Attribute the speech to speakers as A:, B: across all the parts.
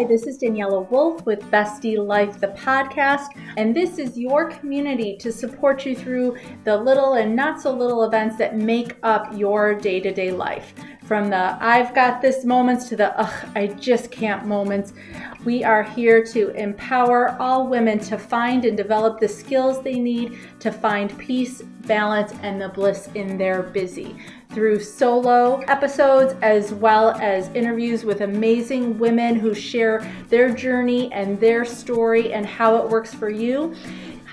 A: Hi, this is Daniela Wolf with Bestie Life, the podcast, and this is your community to support you through the little and not so little events that make up your day-to-day life. From the I've got this moments to the I just can't moments. We are here to empower all women to find and develop the skills they need to find peace, balance, and the bliss in their busy. Through solo episodes as well as interviews with amazing women who share their journey and their story and how it works for you.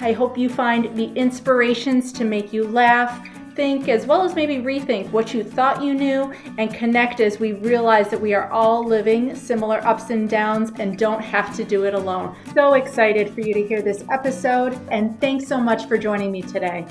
A: I hope you find the inspirations to make you laugh, think, as well as maybe rethink what you thought you knew, and connect as we realize that we are all living similar ups and downs and don't have to do it alone. So excited for you to hear this episode, and thanks so much for joining me today.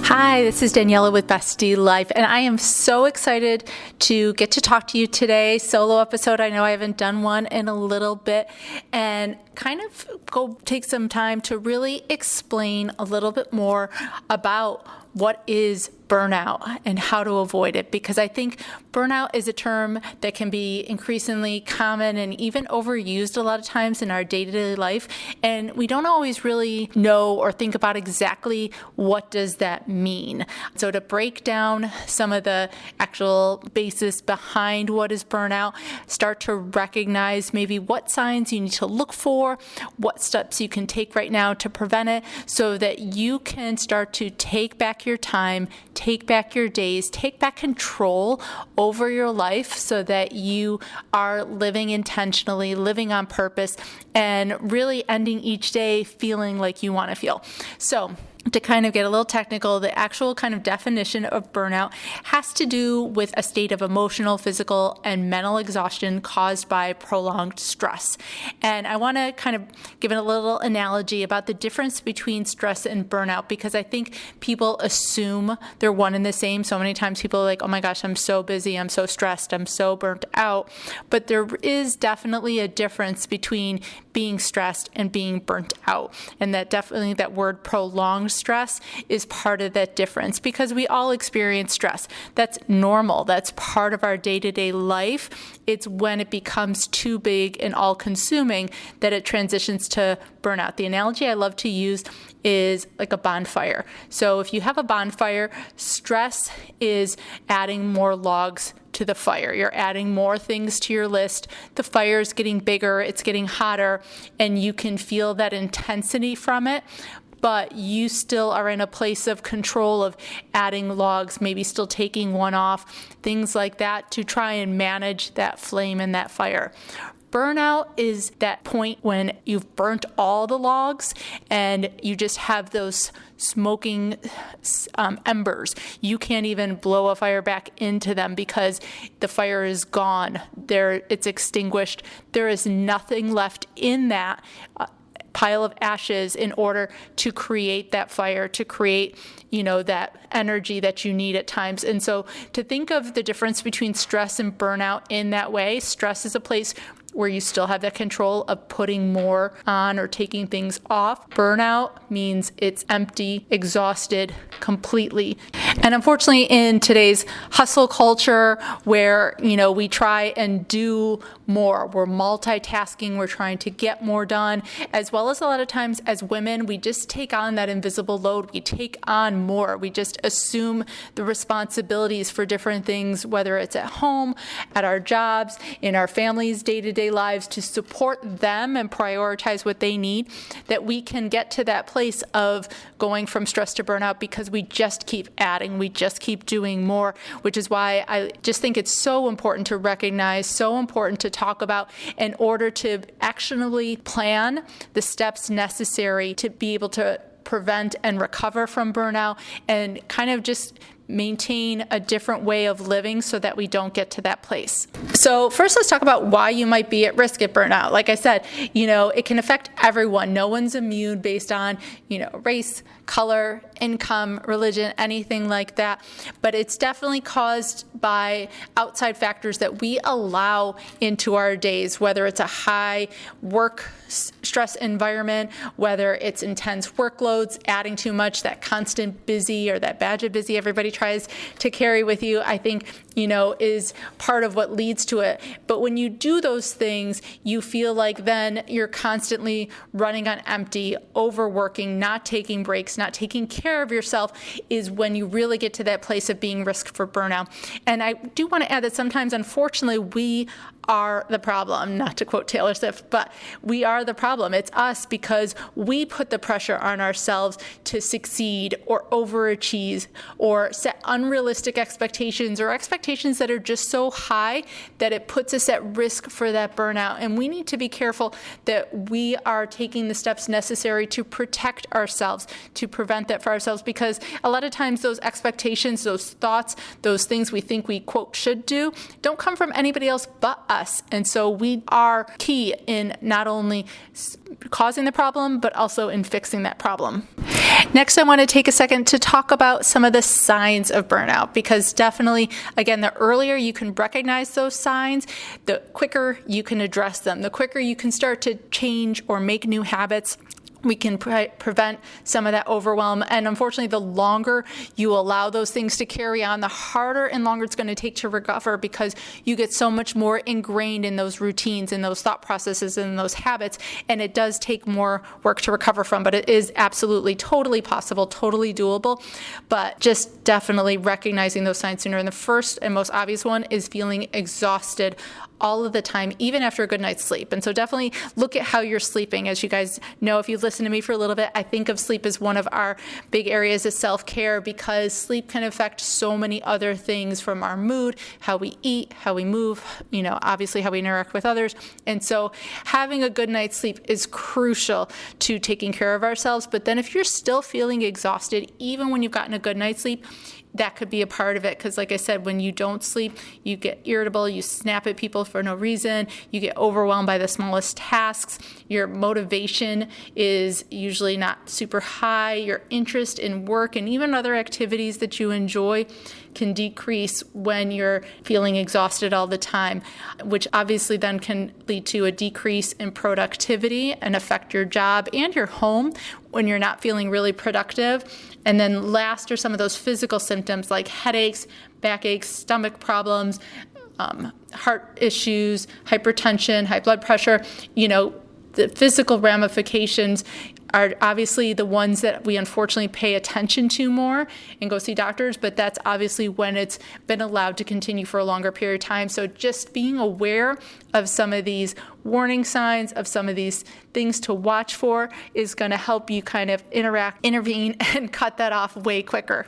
A: Hi, this is Daniela with Bestie Life, and I am so excited to get to talk to you today. Solo episode. I know I haven't done one in a little bit, and kind of go take some time to really explain a little bit more about what is burnout and how to avoid it, because I think burnout is a term that can be increasingly common and even overused a lot of times in our day-to-day life, and we don't always really know or think about exactly what does that mean. So to break down some of the actual basis behind what is burnout, start to recognize maybe what signs you need to look for, what steps you can take right now to prevent it, so that you can start to take back your time, take back your days, take back control over your life so that you are living intentionally, living on purpose, and really ending each day feeling like you want to feel. So to kind of get a little technical, the actual kind of definition of burnout has to do with a state of emotional, physical, and mental exhaustion caused by prolonged stress. And I want to kind of give it a little analogy about the difference between stress and burnout, because I think people assume they're one and the same. So many times people are like, oh my gosh, I'm so busy, I'm so stressed, I'm so burnt out. But there is definitely a difference between being stressed and being burnt out. And that definitely, that word prolonged stress is part of that difference, because we all experience stress. That's normal. That's part of our day-to-day life. It's when it becomes too big and all-consuming that it transitions to burnout. The analogy I love to use is like a bonfire. So if you have a bonfire, stress is adding more logs to the fire. You're adding more things to your list. The fire is getting bigger, it's getting hotter, and you can feel that intensity from it. But you still are in a place of control of adding logs, maybe still taking one off, things like that, to try and manage that flame and that fire. Burnout is that point when you've burnt all the logs and you just have those smoking embers. You can't even blow a fire back into them because the fire is gone. It's extinguished. There is nothing left in that pile of ashes in order to create that fire, to create, that energy that you need at times. And so to think of the difference between stress and burnout in that way, stress is a place where you still have that control of putting more on or taking things off. Burnout means it's empty, exhausted completely. And unfortunately, in today's hustle culture where, we try and do more, we're multitasking, we're trying to get more done, as well as a lot of times as women, we just take on that invisible load. We take on more. We just assume the responsibilities for different things, whether it's at home, at our jobs, in our families' day-to-day lives, to support them and prioritize what they need, that we can get to that place of going from stress to burnout because we just keep adding, we just keep doing more, which is why I just think it's so important to recognize, so important to talk about in order to actionably plan the steps necessary to be able to prevent and recover from burnout and kind of just maintain a different way of living so that we don't get to that place. So first, let's talk about why you might be at risk at burnout. Like I said, it can affect everyone. No one's immune based on, race, color, income, religion, anything like that. But it's definitely caused by outside factors that we allow into our days, whether it's a high work stress environment, whether it's intense workloads, adding too much, that constant busy or that badge of busy everybody tries to carry with you, I think, is part of what leads to it. But when you do those things, you feel like then you're constantly running on empty, overworking, not taking breaks, not taking care of yourself is when you really get to that place of being risk for burnout. And I do want to add that sometimes, unfortunately, we are the problem, not to quote Taylor Swift, but we are the problem. It's us because we put the pressure on ourselves to succeed or overachieve or set unrealistic expectations or expectations that are just so high that it puts us at risk for that burnout. And we need to be careful that we are taking the steps necessary to protect ourselves, to prevent that for ourselves, because a lot of times those expectations, those thoughts, those things we think we, quote, should do, don't come from anybody else but us. And so we are key in not only causing the problem, but also in fixing that problem. Next, I want to take a second to talk about some of the signs of burnout, because definitely, again, the earlier you can recognize those signs, the quicker you can address them, the quicker you can start to change or make new habits. We can prevent some of that overwhelm. And unfortunately, the longer you allow those things to carry on, the harder and longer it's going to take to recover, because you get so much more ingrained in those routines and those thought processes and those habits. And it does take more work to recover from, but it is absolutely totally possible, totally doable. But just definitely recognizing those signs sooner. And the first and most obvious one is feeling exhausted all of the time, even after a good night's sleep. And so definitely look at how you're sleeping. As you guys know, if you've listened to me for a little bit, I think of sleep as one of our big areas of self-care, because sleep can affect so many other things, from our mood, how we eat, how we move, obviously how we interact with others. And so having a good night's sleep is crucial to taking care of ourselves. But then if you're still feeling exhausted, even when you've gotten a good night's sleep, that could be a part of it, because like I said, when you don't sleep, you get irritable, you snap at people for no reason, you get overwhelmed by the smallest tasks, your motivation is usually not super high, your interest in work and even other activities that you enjoy can decrease when you're feeling exhausted all the time, which obviously then can lead to a decrease in productivity and affect your job and your home when you're not feeling really productive. And then last are some of those physical symptoms like headaches, backaches, stomach problems, heart issues, hypertension, high blood pressure. The physical ramifications are obviously the ones that we unfortunately pay attention to more and go see doctors, but that's obviously when it's been allowed to continue for a longer period of time. So just being aware of some of these warning signs, of some of these things to watch for, is going to help you kind of intervene, and cut that off way quicker.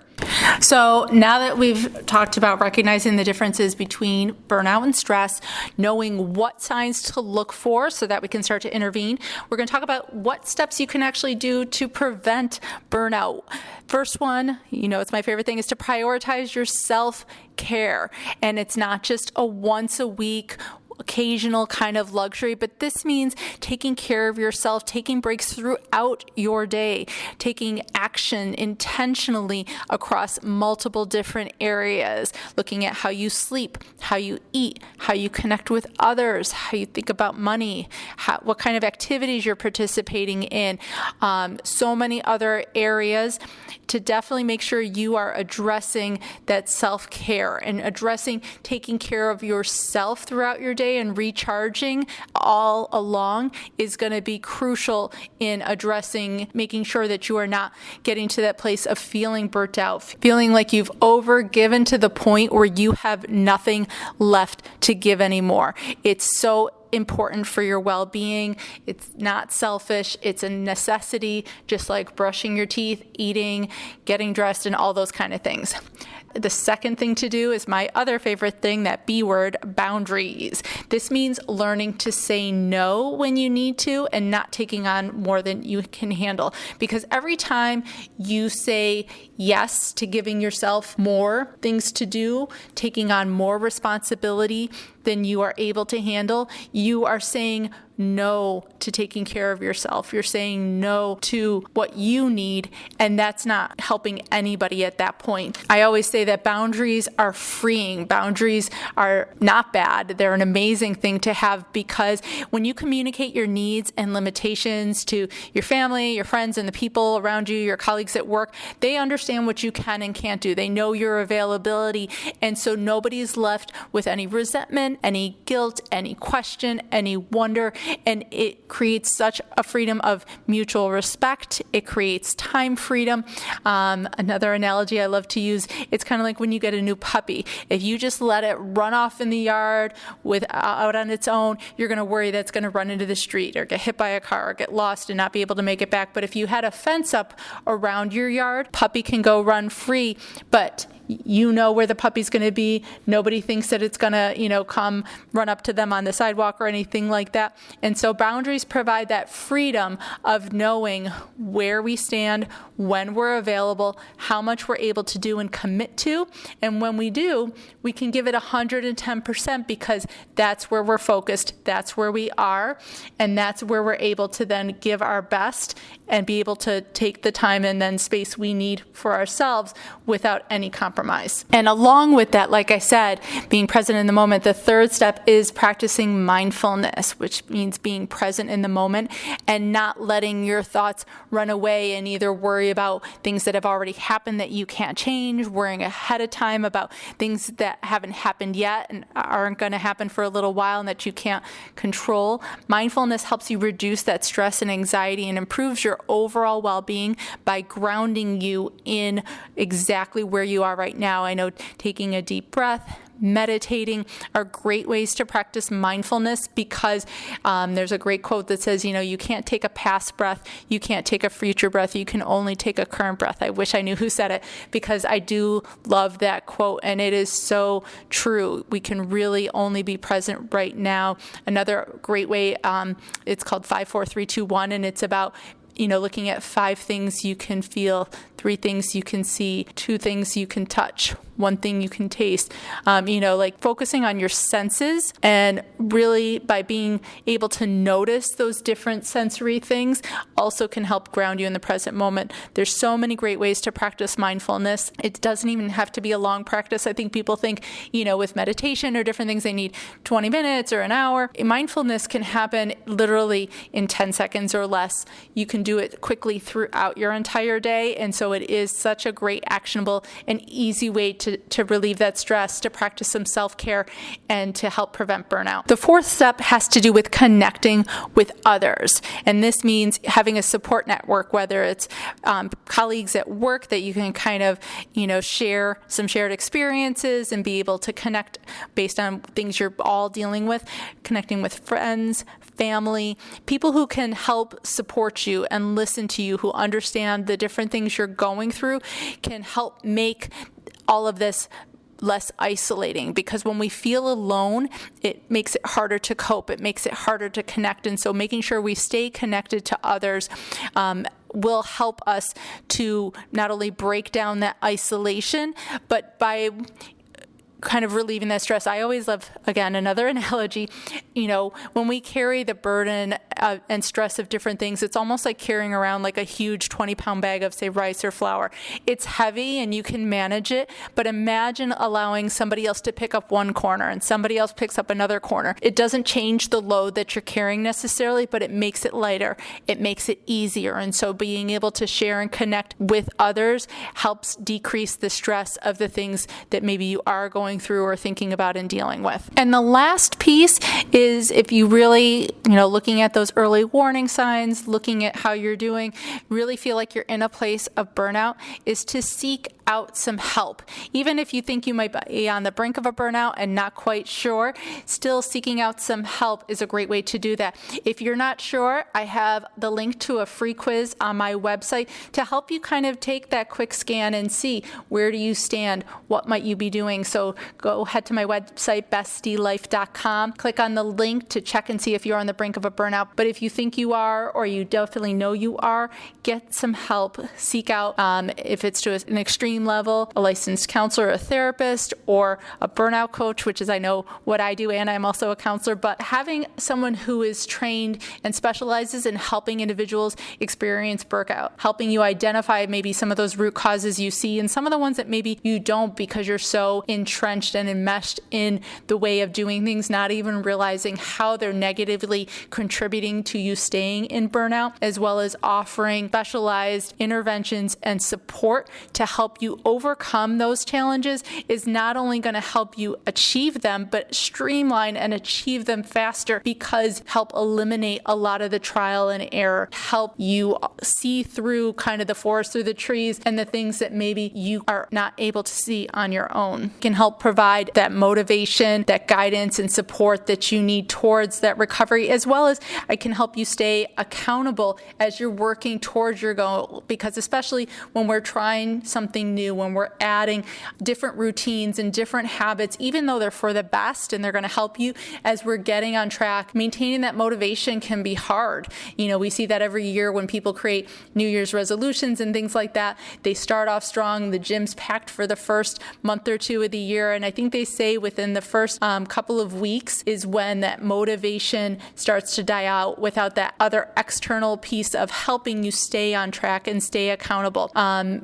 A: So now that we've talked about recognizing the differences between burnout and stress, knowing what signs to look for so that we can start to intervene, we're going to talk about what steps you can actually do to prevent burnout. First one, it's my favorite thing, is to prioritize your self-care. And it's not just a once a week occasional kind of luxury, but this means taking care of yourself, taking breaks throughout your day, taking action intentionally across multiple different areas, looking at how you sleep, how you eat, how you connect with others, how you think about money, what kind of activities you're participating in, so many other areas to definitely make sure you are addressing that self-care and taking care of yourself throughout your day, and recharging all along is going to be crucial in making sure that you are not getting to that place of feeling burnt out, feeling like you've overgiven to the point where you have nothing left to give anymore. It's so important for your well-being. It's not selfish. It's a necessity, just like brushing your teeth, eating, getting dressed, and all those kind of things. The second thing to do is my other favorite thing, that B word, boundaries. This means learning to say no when you need to and not taking on more than you can handle. Because every time you say yes to giving yourself more things to do, taking on more responsibility than you are able to handle, you are saying no to taking care of yourself. You're saying no to what you need, and that's not helping anybody at that point. I always say that boundaries are freeing. Boundaries are not bad. They're an amazing thing to have, because when you communicate your needs and limitations to your family, your friends, and the people around you, your colleagues at work, they understand what you can and can't do. They know your availability, and so nobody's left with any resentment, any guilt, any question, any wonder, and it creates such a freedom of mutual respect. It creates time freedom. Another analogy I love to use, it's kind of like when you get a new puppy. If you just let it run off in the yard out on its own, you're going to worry that it's going to run into the street or get hit by a car or get lost and not be able to make it back. But if you had a fence up around your yard, puppy can go run free, but you know where the puppy's going to be. Nobody thinks that it's going to, come run up to them on the sidewalk or anything like that. And so boundaries provide that freedom of knowing where we stand, when we're available, how much we're able to do and commit to. And when we do, we can give it 110% because that's where we're focused, that's where we are, and that's where we're able to then give our best and be able to take the time and then space we need for ourselves without any compromise. And along with that, like I said, being present in the moment, the third step is practicing mindfulness, which means being present in the moment and not letting your thoughts run away and either worry about things that have already happened that you can't change, worrying ahead of time about things that haven't happened yet and aren't going to happen for a little while and that you can't control. Mindfulness helps you reduce that stress and anxiety and improves your overall well-being by grounding you in exactly where you are right now. I know taking a deep breath, meditating are great ways to practice mindfulness because there's a great quote that says, you can't take a past breath, you can't take a future breath, you can only take a current breath. I wish I knew who said it because I do love that quote, and it is so true. We can really only be present right now. Another great way, it's called 5, 4, 3, 2, 1, and it's about looking at 5 things you can feel, 3 things you can see, 2 things you can touch, 1 thing you can taste, like focusing on your senses, and really by being able to notice those different sensory things also can help ground you in the present moment. There's so many great ways to practice mindfulness. It doesn't even have to be a long practice. I think people think, with meditation or different things, they need 20 minutes or an hour. Mindfulness can happen literally in 10 seconds or less. You can do it quickly throughout your entire day, and so it is such a great, actionable, and easy way to relieve that stress, to practice some self-care, and to help prevent burnout. The fourth step has to do with connecting with others, and this means having a support network, whether it's colleagues at work that you can kind of, share some shared experiences and be able to connect based on things you're all dealing with, connecting with friends, family, people who can help support you and listen to you, who understand the different things you're going through, can help make all of this less isolating, because when we feel alone, it makes it harder to cope. It makes it harder to connect. And so making sure we stay connected to others will help us to not only break down that isolation, but by kind of relieving that stress. I always love, again, another analogy, when we carry the burden and stress of different things, it's almost like carrying around like a huge 20-pound bag of, say, rice or flour. It's heavy and you can manage it, but imagine allowing somebody else to pick up one corner and somebody else picks up another corner. It doesn't change the load that you're carrying necessarily, but it makes it lighter. It makes it easier. And so being able to share and connect with others helps decrease the stress of the things that maybe you are going through or thinking about and dealing with. And the last piece is, if you really, looking at those early warning signs, looking at how you're doing, really feel like you're in a place of burnout, is to seek out some help. Even if you think you might be on the brink of a burnout and not quite sure, still seeking out some help is a great way to do that. If you're not sure, I have the link to a free quiz on my website to help you kind of take that quick scan and see, where do you stand? What might you be doing? So go head to my website, bestdlife.com, click on the link to check and see if you're on the brink of a burnout. But if you think you are, or you definitely know you are, get some help. Seek out, if it's to an extreme extreme level, a licensed counselor, a therapist, or a burnout coach, which is, I know, what I do, and I'm also a counselor, but having someone who is trained and specializes in helping individuals experience burnout, helping you identify maybe some of those root causes you see and some of the ones that maybe you don't because you're so entrenched and enmeshed in the way of doing things, not even realizing how they're negatively contributing to you staying in burnout, as well as offering specialized interventions and support to help you overcome those challenges is not only going to help you achieve them, but streamline and achieve them faster, because help eliminate a lot of the trial and error, help you see through kind of the forest through the trees and the things that maybe you are not able to see on your own. Can help provide that motivation, that guidance and support that you need towards that recovery, as well as I can help you stay accountable as you're working towards your goal, because especially when we're trying something new, when we're adding different routines and different habits, even though they're for the best and they're going to help you as we're getting on track, maintaining that motivation can be hard. We see that every year when people create New Year's resolutions and things like that. They start off strong, the gym's packed for the first month or two of the year, and I think they say within the first couple of weeks is when that motivation starts to die out without that other external piece of helping you stay on track and stay accountable.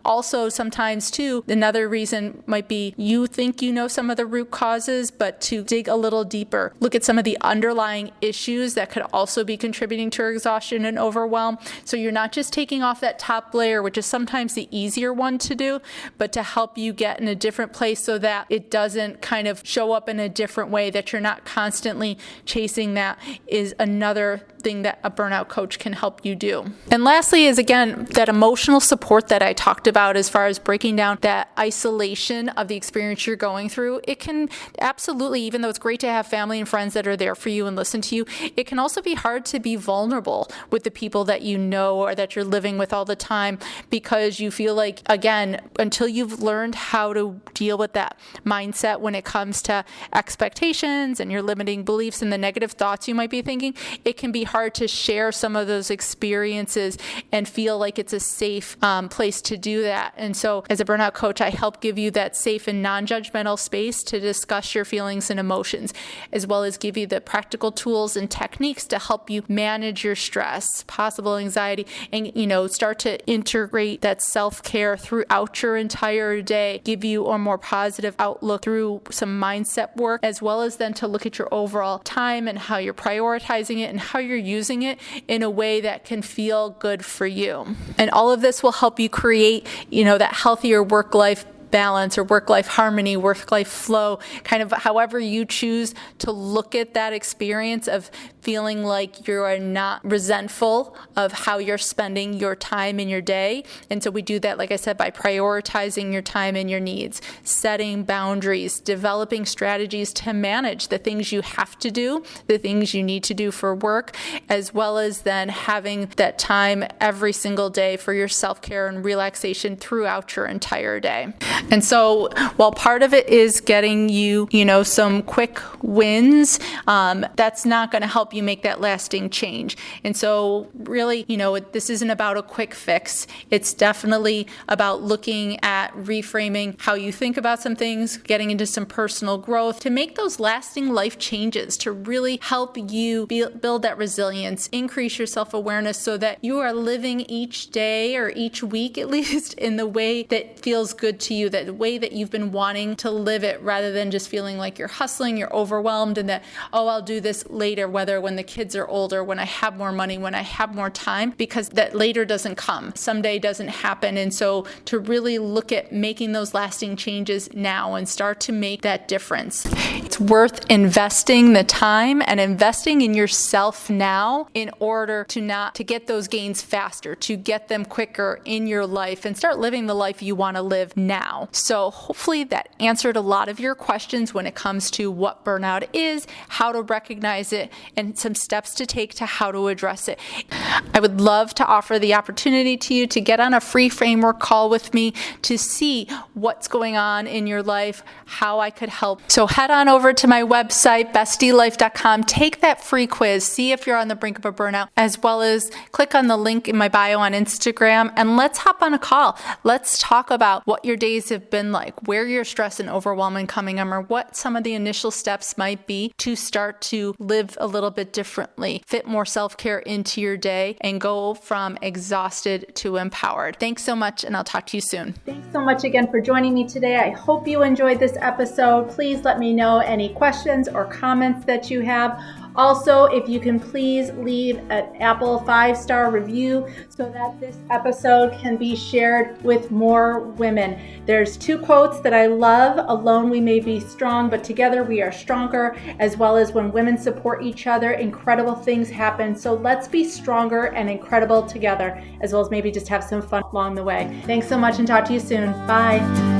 A: Also, sometimes too, another reason might be you think you know some of the root causes, but to dig a little deeper, look at some of the underlying issues that could also be contributing to exhaustion and overwhelm. So you're not just taking off that top layer, which is sometimes the easier one to do, but to help you get in a different place so that it doesn't kind of show up in a different way, that you're not constantly chasing that, is another thing that a burnout coach can help you do. And lastly is, again, that emotional support that I talked about as far as breaking down that isolation of the experience you're going through. It can absolutely, even though it's great to have family and friends that are there for you and listen to you, it can also be hard to be vulnerable with the people that you know or that you're living with all the time, because you feel like, again, until you've learned how to deal with that mindset when it comes to expectations and your limiting beliefs and the negative thoughts you might be thinking, it can be hard to share some of those experiences and feel like it's a safe place to do that. And so as a burnout coach, I help give you that safe and non-judgmental space to discuss your feelings and emotions, as well as give you the practical tools and techniques to help you manage your stress, possible anxiety, and start to integrate that self-care throughout your entire day, give you a more positive outlook through some mindset work, as well as then to look at your overall time and how you're prioritizing it and how you're using it in a way that can feel good for you. And all of this will help you create, that healthier work-life balance or work-life harmony, work-life flow, kind of however you choose to look at that experience of feeling like you are not resentful of how you're spending your time in your day. And so we do that, like I said, by prioritizing your time and your needs, setting boundaries, developing strategies to manage the things you have to do, the things you need to do for work, as well as then having that time every single day for your self-care and relaxation throughout your entire day. And so while part of it is getting you, some quick wins, that's not going to help you make that lasting change. And so really, this isn't about a quick fix. It's definitely about looking at reframing how you think about some things, getting into some personal growth to make those lasting life changes, to really help you build that resilience, increase your self-awareness so that you are living each day or each week at least in the way that feels good to you, that way that you've been wanting to live it, rather than just feeling like you're hustling, you're overwhelmed, and that, I'll do this later, whether when the kids are older, when I have more money, when I have more time, because that later doesn't come. Someday doesn't happen. And so to really look at making those lasting changes now and start to make that difference. It's worth investing the time and investing in yourself now in order to get those gains faster, to get them quicker in your life and start living the life you want to live now. now. So hopefully that answered a lot of your questions when it comes to what burnout is, how to recognize it, and some steps to take to how to address it. I would love to offer the opportunity to you to get on a free framework call with me to see what's going on in your life, how I could help. So head on over to my website, bestlife.com, take that free quiz, see if you're on the brink of a burnout, as well as click on the link in my bio on Instagram, and let's hop on a call. Let's talk about what your days have been like, where your stress and overwhelm are coming from, or what some of the initial steps might be to start to live a little bit differently, fit more self-care into your day, and go from exhausted to empowered. Thanks so much, and I'll talk to you soon. Thanks so much again for joining me today. I hope you enjoyed this episode. Please let me know any questions or comments that you have. Also, if you can please leave an Apple 5-star review so that this episode can be shared with more women. There's 2 quotes that I love. Alone we may be strong, but together we are stronger, as well as when women support each other, incredible things happen. So let's be stronger and incredible together, as well as maybe just have some fun along the way. Thanks so much and talk to you soon. Bye.